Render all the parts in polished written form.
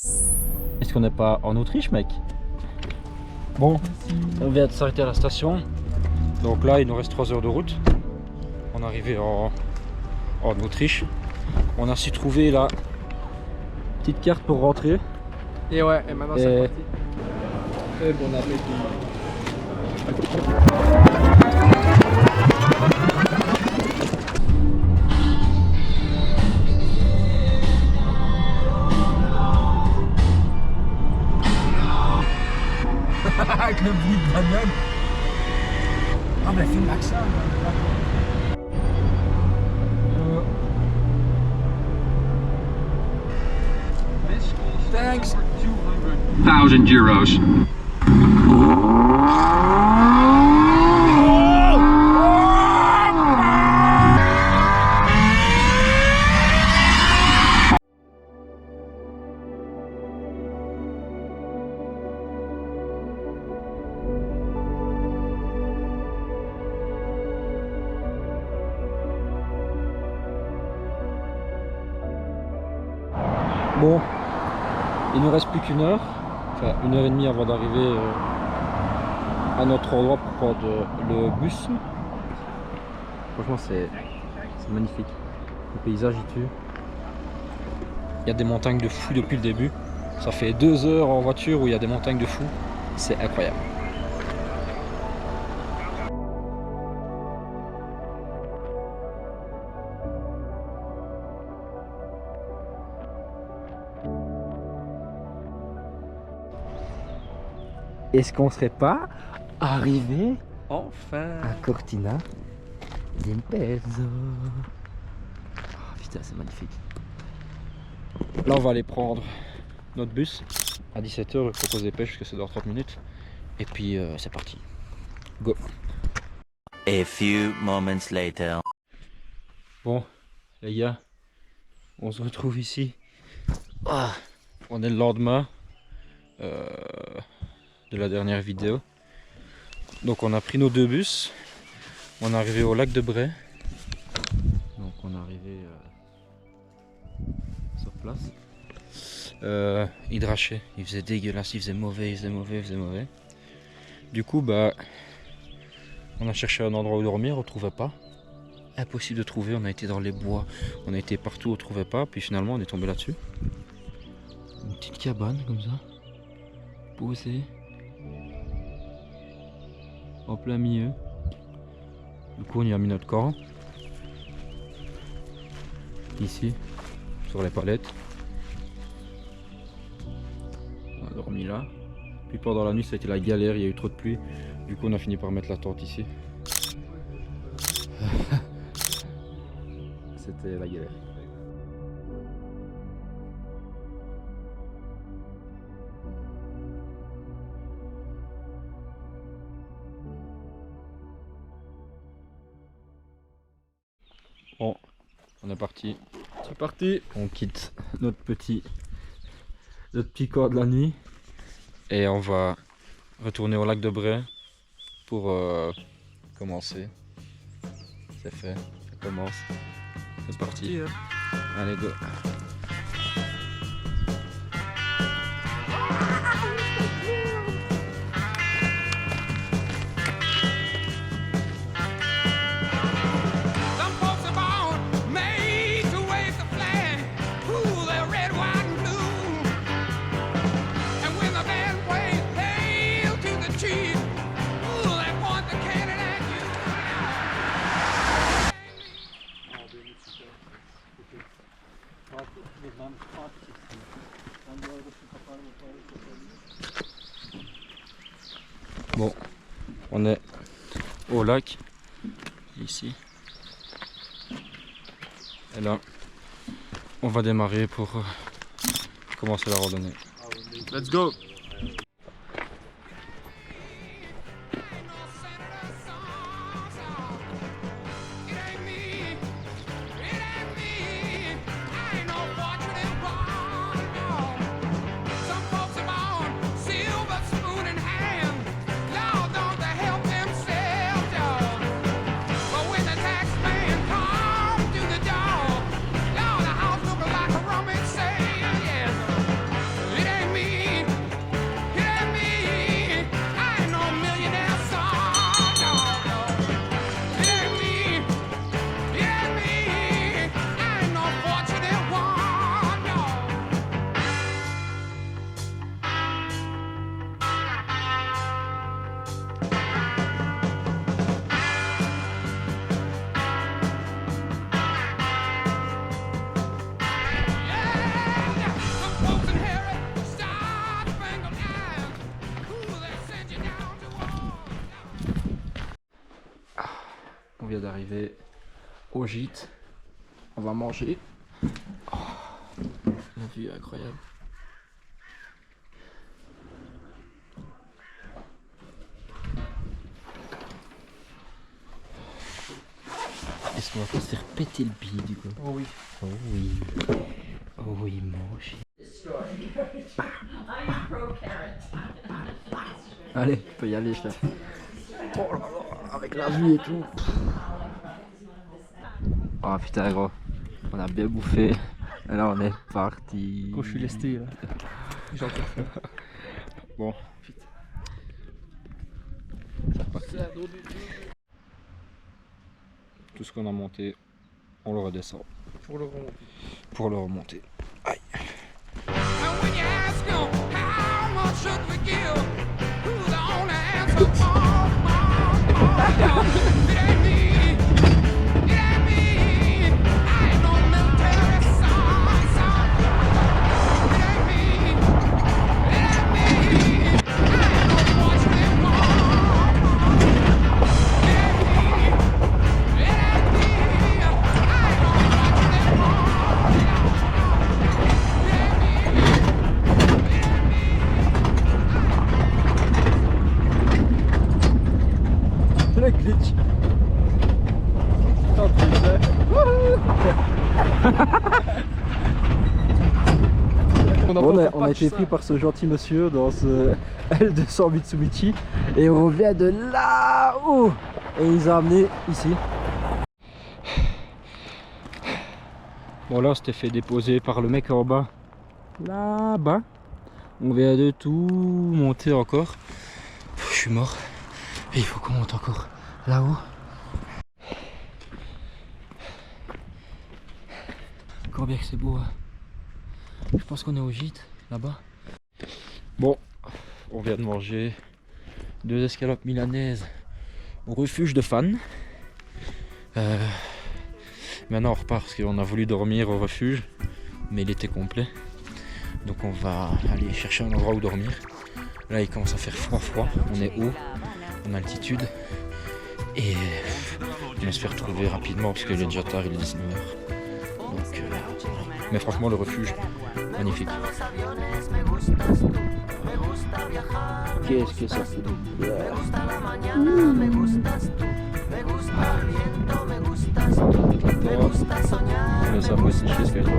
Est-ce qu'on n'est pas en Autriche, mec? Bon, on vient de s'arrêter à la station. Donc là, il nous reste 3 heures de route. On est arrivé en Autriche. On a su trouver la petite carte pour rentrer. Et ouais, et maintenant c'est parti. Et bon appétit. Avec le bruit de bagnole. Ah ben filme l'accent. Thanks. 1,000 euros. Bon, il nous reste plus qu'une heure, enfin 1h30 avant d'arriver à notre endroit pour prendre le bus. Franchement c'est magnifique, le paysage il tue. Il y a des montagnes de fou depuis le début. Ça fait 2 heures en voiture où il y a des montagnes de fou, c'est incroyable. Est-ce qu'on serait pas arrivé Enfin. à Cortina d'Impezzo? Oh, putain, c'est magnifique. Là, on va aller prendre notre bus à 17 h. Il faut qu'on se dépêche parce que c'est dans 30 minutes. Et puis, c'est parti. Go. A few moments later. Bon, les gars, on se retrouve ici. Ah, on est le lendemain de la dernière vidéo. Donc on a pris nos 2 bus. On est arrivé au lac de Bray. Donc on est arrivé sur place. Hydraché, il faisait dégueulasse, il faisait mauvais, il faisait mauvais. Du coup bah on a cherché un endroit où dormir, on trouvait pas. Impossible de trouver, on a été dans les bois, on a été partout, on trouvait pas, puis finalement on est tombé là-dessus. Une petite cabane comme ça, posée en plein milieu. Du coup on y a mis notre camp ici sur les palettes. On a dormi là. Puis pendant la nuit ça a été la galère, il y a eu trop de pluie. Du coup on a fini par mettre la tente ici. C'était la galère. Bon, on est parti. C'est parti. On quitte notre petit corps de la nuit et on va retourner au lac de Bray pour commencer. C'est fait, ça commence. C'est parti. Allez, go. Bon, on est au lac, ici. Et là, on va démarrer pour commencer la randonnée. Let's go. vient d'arriver au gîte. On va manger. Oh, la vue est incroyable. Est-ce qu'on va pas se faire péter le bide du coup? Oh oui. Oh oui. Oh oui, manger. Allez, tu peux y aller, chef. Oh là là, avec la vue et tout. Oh putain gros, on a bien bouffé. Et là on est parti. Quand je suis lesté là. J'ai encore faim. Bon, vite. C'est reparti. Tout ce qu'on a monté, on le redescend. Pour le remonter. Pour le remonter. Aïe. Le glitch. On a été pris par ce gentil monsieur dans ce L200 Mitsubishi et on vient de là-haut et il nous a amené ici. Bon là on s'était fait déposer par le mec en bas, là-bas. On vient de tout monter encore. Je suis mort. Et il faut qu'on monte encore là-haut. Encore bien que c'est beau. Hein. Je pense qu'on est au gîte là-bas. Bon, on vient de manger 2 escalopes milanaises au refuge de fans. Maintenant on repart parce qu'on a voulu dormir au refuge, mais il était complet. Donc on va aller chercher un endroit où dormir. Là il commence à faire froid. On est haut, en altitude. Et on va se faire retrouver rapidement parce qu'il est déjà tard, il est 19h. Donc, mais franchement le refuge, magnifique. Qu'est-ce que ça fait de bien. On laisse un peu sécher ce qu'elle doit.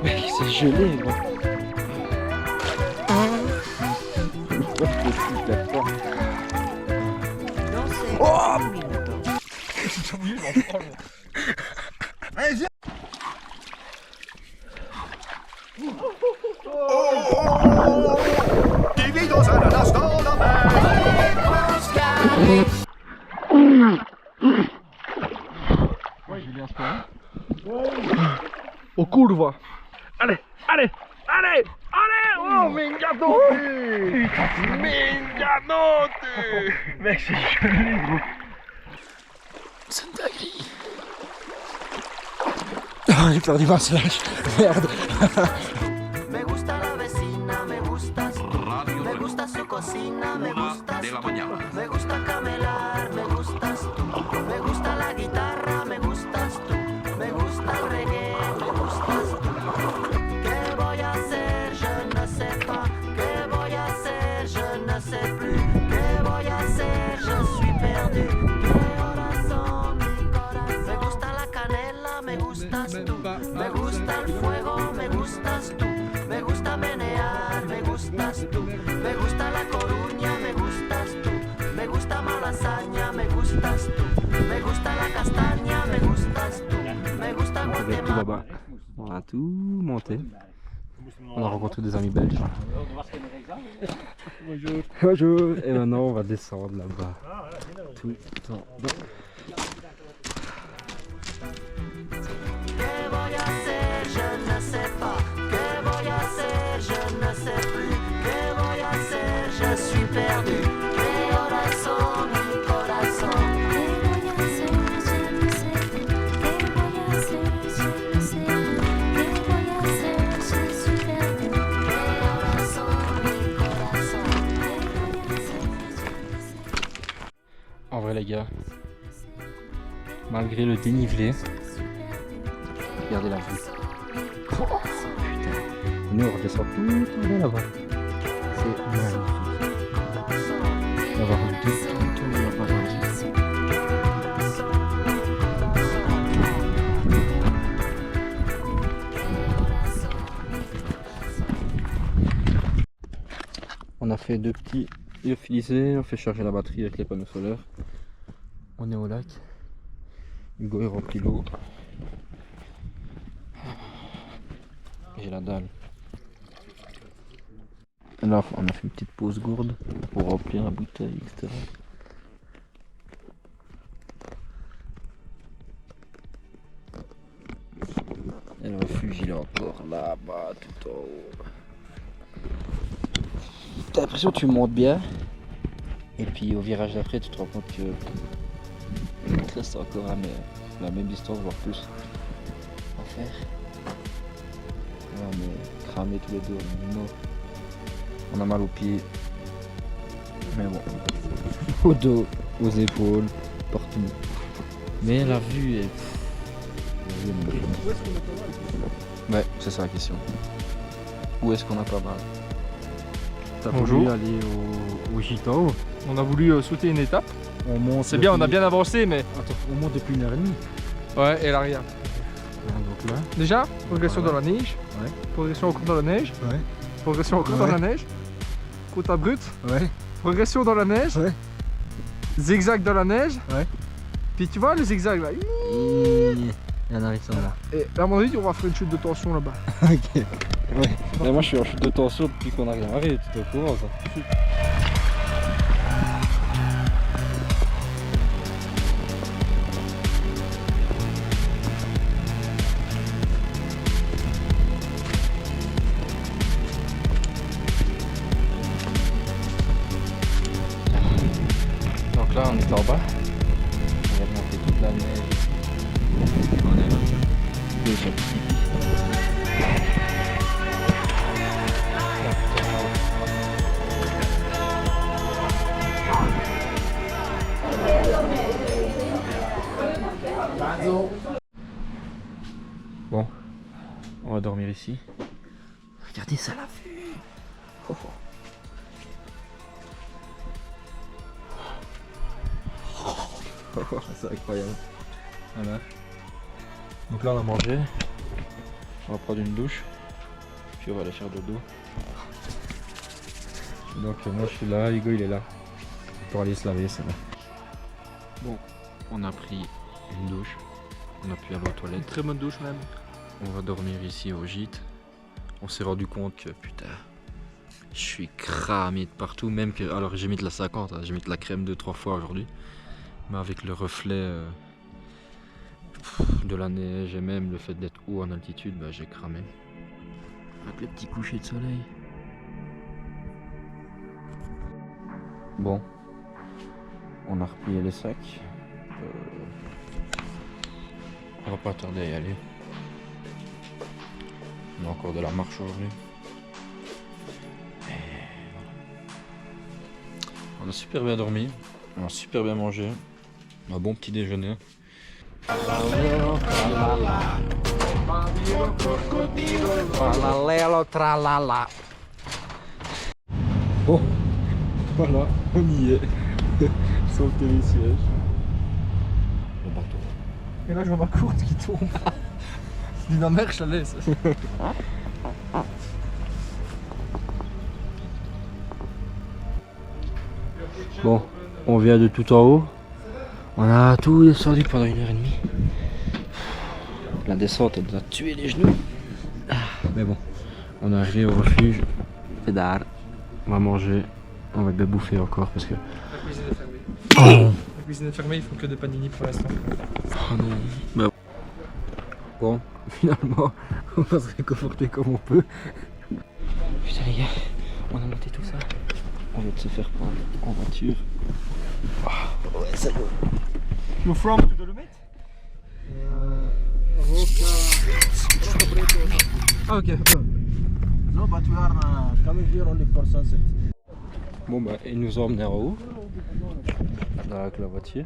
Mec, c'est gelé, gros. Oh Au curva. Allez, allez, allez, allez. Oh, Minganote. Minganote. Mec, c'est gelé, gros. C'est une dinguerie. Ah, j'ai perdu ma slash. Merde. Me gusta la vecina, me gustas tú. Me gusta su cocina, me gustas tú. Me gusta camelar, me gustas tú. Me gusta la guitarra, me gustas tú. Me gusta el reggae, me gustas tú. ¿Qué voy a hacer? Je ne sais pas. ¿Qué voy a hacer? Je ne sais plus. ¿Qué voy a hacer? Je suis perdu. ¿Qué horas son, mi corazón? Me gusta la canela, me gustas tú. Me gusta el fuego, me gustas tú. Me gusta menear, me gustas tú. Me gusta la Coruña, me gustas tú. Me gusta Malasaña, me gustas tú. tout monté. On a rencontré des amis belges. Bonjour. Bonjour. Et maintenant on va descendre là-bas. Tout en bas. Que voy a hacer, je ne sais pas. Que voy a hacer, je ne sais plus. Que voy a hacer, je suis perdu. Que corazón, mi corazón. Que voy a hacer, je ne sais plus. Que voy a hacer, je ne sais plus. Que voy a hacer, je suis perdu. Que corazón, mi corazón. Que voy a hacer, je ne sais plus. En vrai les gars, malgré le dénivelé, regardez la vue. Oh, putain. Nous on redescend tout en bas là-bas. C'est magnifique. On va voir tout là-bas. On a fait 2 petits lyophilisés, on fait charger la batterie avec les panneaux solaires. On est au lac. Hugo est rempli l'eau. J'ai la dalle. Alors on a fait une petite pause gourde pour remplir la bouteille, etc. Et le refuge il est encore là-bas tout en haut. T'as l'impression que tu montes bien. Et puis au virage d'après tu te rends compte que il te reste encore la même distance voire plus à faire. Là, on est cramés tous les deux, on est morts. On a mal aux pieds. Mais bon. Au dos, aux épaules, partout. Mais la vue est. La vue est magnifique. Où est-ce qu'on a pas mal? Ouais, c'est ça la question. Où est-ce qu'on a pas mal? T'as Bonjour. voulu aller au Gitao. On a voulu sauter une étape. On monte. C'est bien, on a depuis- bien avancé, mais. Attends, on monte depuis 1h30. Ouais, et l'arrière. Donc là. Déjà, progression Voilà. dans la neige. Ouais. Progression encore dans la neige. Ouais. Progression encore Ouais. dans la neige. Côte à brut. Ouais. Progression dans la neige. Ouais. Zigzag dans la neige. Ouais. Puis tu vois le zigzag là. Il y en a ça là. Et à mon avis, on va faire une chute de tension là-bas. Ok. Ouais. Mais moi je suis en chute de tension depuis qu'on a démarré, tu es au courant ça. Donc là on est en bas. On va monter toute la neige. On est là. Déjà petit. Bon, on va dormir ici. Regardez ça la vue. Oh, oh. Oh, c'est incroyable. Voilà. Donc là on a mangé. On va prendre une douche. Puis on va aller faire dodo. Donc moi je suis là, Hugo il est là. Pour aller se laver, c'est là. Bon, on a pris une douche. On a pu aller aux toilettes. Très bonne douche même. On va dormir ici au gîte. On s'est rendu compte que putain, je suis cramé de partout. Même que, alors j'ai mis de la 50, hein, j'ai mis de la crème 2-3 fois aujourd'hui. Mais avec le reflet de la neige et même le fait d'être haut en altitude, bah, j'ai cramé. Avec le petit coucher de soleil. Bon, on a replié les sacs. On va pas tarder à y aller. On a encore de la marche aujourd'hui. On a super bien dormi, on a super bien mangé, un bon petit déjeuner. Bon, voilà, on y est. Sauter les sièges. Le bateau. Et là, je vois ma courte qui tombe. Dis ma mère, je la laisse. Bon, on vient de tout en haut. On a tout descendu pendant 1h30. La descente, elle nous a tué les genoux. Mais bon, on est arrivé au refuge. Pédale. On va manger. On va bien bouffer encore parce que. La cuisine est fermée. La cuisine est fermée, ils font que des panini pour l'instant. Oh non. Bah. Bon, finalement, on va se réconforter comme on peut. Putain les gars, on a monté tout ça. On vient de se faire prendre en voiture. Oh, ouais, ça va. You from to Dolomite? Ah ok. No, but we are coming here only for sunset. Bon bah, ils nous ont emmenés en haut. Avec la voiture.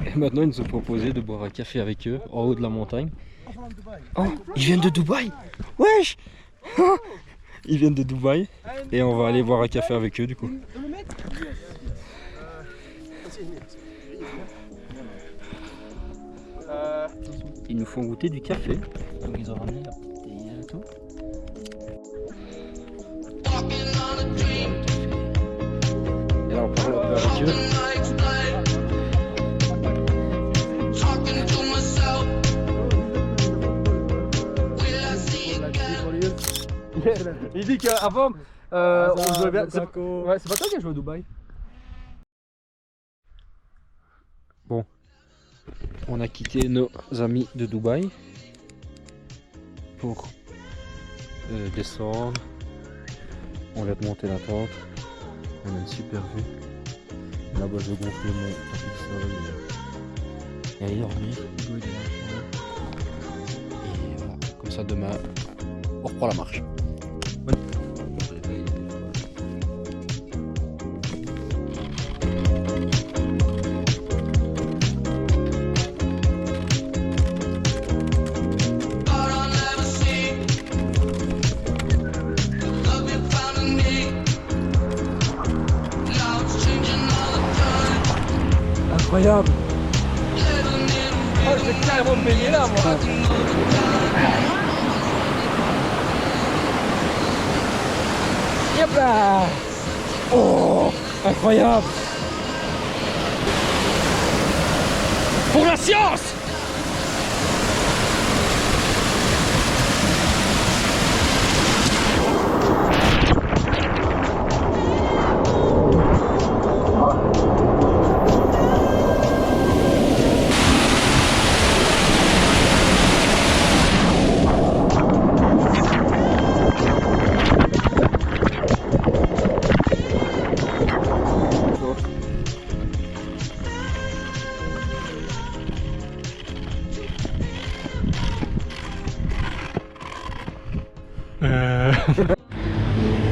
Et maintenant, ils nous ont proposé de boire un café avec eux en haut de la montagne. Oh, ils viennent de Dubaï. Wesh. Ils viennent de Dubaï. Et on va aller boire un café avec eux du coup. Ils nous font goûter du café. Donc ils ont ramené leur petite théière et tout. Et là on parle un peu avec eux. Il dit qu'avant, on jouait bien. Ouais, c'est pas toi qui as joué à Dubaï. Bon, on a quitté nos amis de Dubaï pour descendre. On vient de monter la tente. On a une super vue. Là-bas, je vais gonfler mon petit soleil et aller dormir. Et voilà, comme ça demain, on reprend la marche. Incroyable. Oh, je vais carrément me baigner là, moi. Yep là. Oh, incroyable. Pour la science.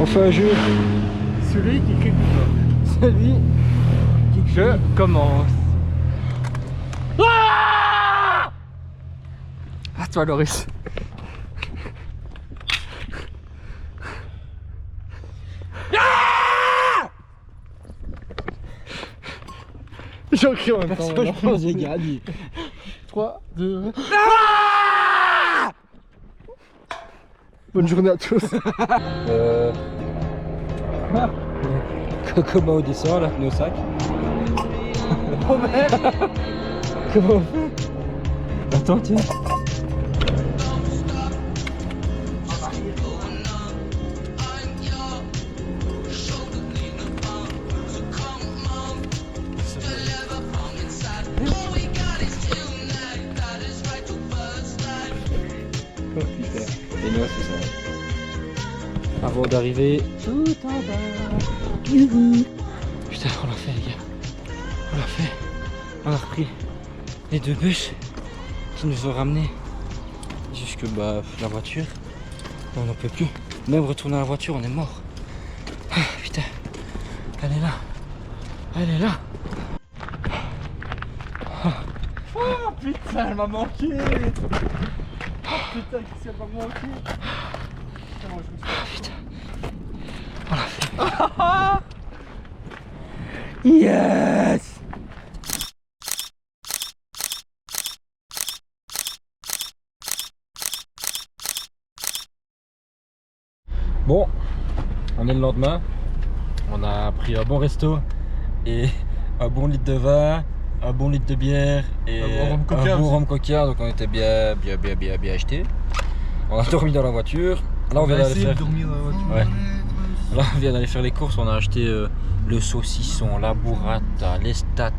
On fait un jeu. Celui qui crie Celui qui Je commence. Ah, toi Loris. J'en crie en même temps. Je pense que j'ai gagné. 3, 2, bonne journée à tous. Comment on descend là, nos sacs? Oh merde. Comment on fait? Attends, tiens. Et nous c'est ça. Avant d'arriver tout en bas. Youhou. Putain, on l'a fait les gars. On l'a fait. On a repris les deux bus qui nous ont ramenés jusque la voiture. On n'en peut plus. Même retourner à la voiture, on est mort. Ah, putain. Elle est là. Elle est là. Oh putain, elle m'a manqué. Oh putain, qu'est-ce qu'elle m'a manqué. Putain. On l'a fait. Yes. Bon, on est le lendemain. On a pris un bon resto et un bon litre de vin, un bon litre de bière et un bon rhum coca un bon aussi. rhum coca. Donc on était bien acheté. On a dormi dans la voiture. Là on vient d'aller faire... dormir dans la voiture. Ouais. Là on vient d'aller faire les courses, on a acheté le saucisson, la burrata, l'estate,